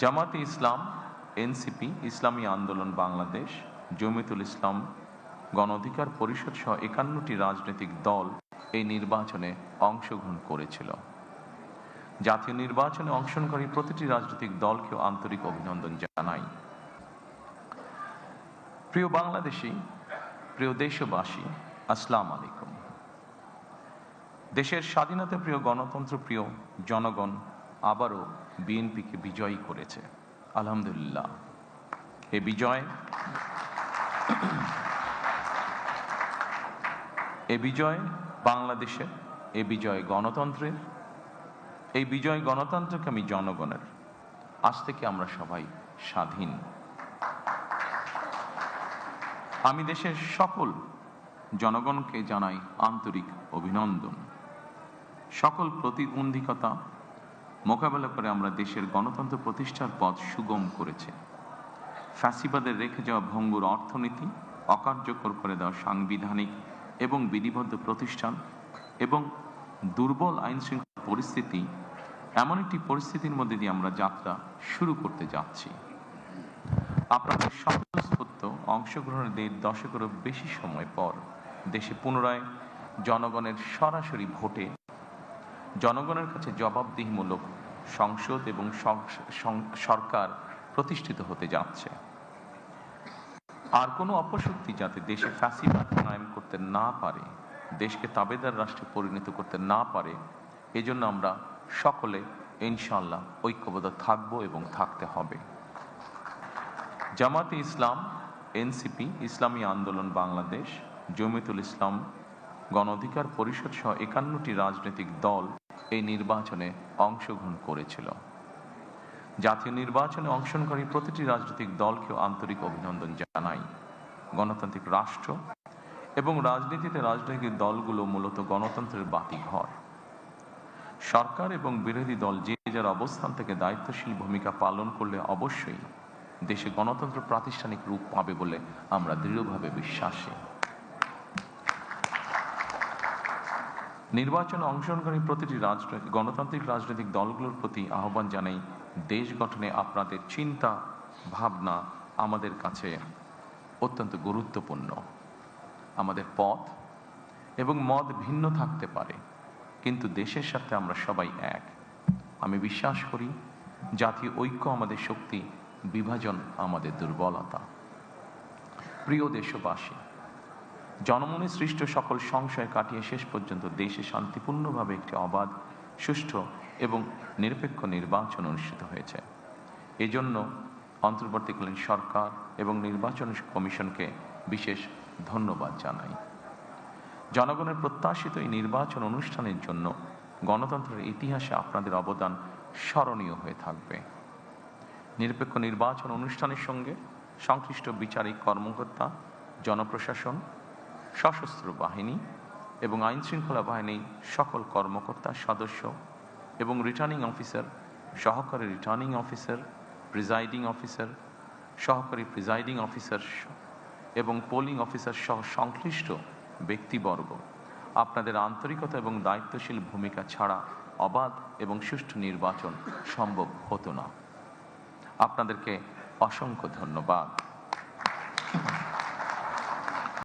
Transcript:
জামাতে ইসলাম, এনসিপি, ইসলামী আন্দোলন বাংলাদেশ, জমিয়তুল ইসলাম, গণ অধিকার পরিষদ সহ ৫১টি রাজনৈতিক দল এই নির্বাচনে অংশগ্রহণ করেছিল। জাতীয় নির্বাচনে অংশগ্রহণকারী প্রতিটি রাজনৈতিক দলকেও আন্তরিক অভিনন্দন জানাই। প্রিয় বাংলাদেশী, প্রিয় দেশবাসী, আসসালামু আলাইকুম। দেশের স্বাধীনতা প্রিয়, গণতন্ত্র প্রিয় জনগণ আবারও বিএনপিকে বিজয়ী করেছে, আলহামদুলিল্লাহ। এ বিজয় বাংলাদেশের, এ বিজয় গণতন্ত্রের, এই বিজয় গণতন্ত্রকামী জনগণের। আজ থেকে আমরা সবাই স্বাধীন। আমি দেশের সকল জনগণকে জানাই আন্তরিক অভিনন্দন। সকল প্রতিবন্ধকতা মোকাবেলা করে আমরা দেশের গণতন্ত্র প্রতিষ্ঠার পথ সুগম করেছে। ফ্যাসিবাদের রেখে যাওয়া ভঙ্গুর অর্থনীতি, অকার্যকর করে দেওয়া সাংবিধানিক এবং বিধিবদ্ধ প্রতিষ্ঠান এবং দুর্বল আইনশৃঙ্খলা পরিস্থিতি, এমন একটি পরিস্থিতির মধ্যে দিয়ে আমরা যাত্রা শুরু করতে যাচ্ছি। আপনাদের স্বতঃস্ফূর্ত অংশগ্রহণের ১.৫ দশকেরও বেশি সময় পর দেশে পুনরায় জনগণের সরাসরি ভোটে জনগণের কাছে জবাবদিহিমূলক সংসদ এবং সরকার প্রতিষ্ঠিত হতে যাচ্ছে। আর কোনো অপশক্তি যাতে দেশে ফ্যাসিবাদ কায়েম করতে না পারে, দেশকে তাবেদার রাষ্ট্রে পরিণত করতে না পারে, এজন্য আমরা সকলে ইনশাআল্লাহ ঐক্যবদ্ধ থাকব এবং থাকতে হবে। জামাতে ইসলাম, এনসিপি, ইসলামী আন্দোলন বাংলাদেশ, জমিয়তুল ইসলাম, গণ অধিকার পরিষদ সহ ৫১টি রাজনৈতিক দল এই নির্বাচনে অংশগ্রহণ করেছিল। জাতীয় নির্বাচনে অংশগ্রহণকারী প্রতিটি রাজনৈতিক দলকেও আন্তরিক অভিনন্দন জানাই। গণতান্ত্রিক রাষ্ট্র এবং রাজনীতিতে রাজনৈতিক দলগুলো মূলত গণতন্ত্রের বাতিঘর। সরকার এবং বিরোধী দল যে যার অবস্থান থেকে দায়িত্বশীল ভূমিকা পালন করলে অবশ্যই দেশে গণতন্ত্র প্রাতিষ্ঠানিক রূপ পাবে বলে আমরা দৃঢ়ভাবে বিশ্বাসী। নির্বাচনে অংশগ্রহণকারী প্রতিটি গণতান্ত্রিক রাজনৈতিক দলগুলোর প্রতি আহ্বান জানাই, দেশ গঠনে আপনাদের চিন্তা ভাবনা আমাদের কাছে অত্যন্ত গুরুত্বপূর্ণ। আমাদের পথ এবং মত ভিন্ন থাকতে পারে, কিন্তু দেশের সাথে আমরা সবাই এক। আমি বিশ্বাস করি জাতীয় ঐক্য আমাদের শক্তি, বিভাজন আমাদের দুর্বলতা। প্রিয় দেশবাসী, জনমনে সৃষ্ট সকল সংশয় কাটিয়ে শেষ পর্যন্ত দেশে শান্তিপূর্ণভাবে একটি অবাধ, সুষ্ঠু এবং নিরপেক্ষ নির্বাচন অনুষ্ঠিত হয়েছে। এজন্য অন্তর্বর্তীকালীন সরকার এবং নির্বাচন কমিশনকে বিশেষ ধন্যবাদ জানাই। জনগণের প্রত্যাশিত এই নির্বাচন অনুষ্ঠানের জন্য গণতন্ত্রের ইতিহাসে আপনাদের অবদান স্মরণীয় হয়ে থাকবে। নিরপেক্ষ নির্বাচন অনুষ্ঠানের সঙ্গে সংশ্লিষ্ট বিচারিক কর্মকর্তা, জনপ্রশাসন, সশস্ত্র বাহিনী এবং আইনশৃঙ্খলা বাহিনীর সকল কর্মকর্তা, সদস্য এবং রিটার্নিং অফিসার, সহকারী রিটার্নিং অফিসার, প্রিজাইডিং অফিসার, সহকারী প্রিজাইডিং অফিসার এবং পোলিং অফিসার সহ সংশ্লিষ্ট ব্যক্তিবর্গ, আপনাদের আন্তরিকতা এবং দায়িত্বশীল ভূমিকা ছাড়া অবাধ এবং সুষ্ঠু নির্বাচন সম্ভব হতো না। আপনাদেরকে অসংখ্য ধন্যবাদ।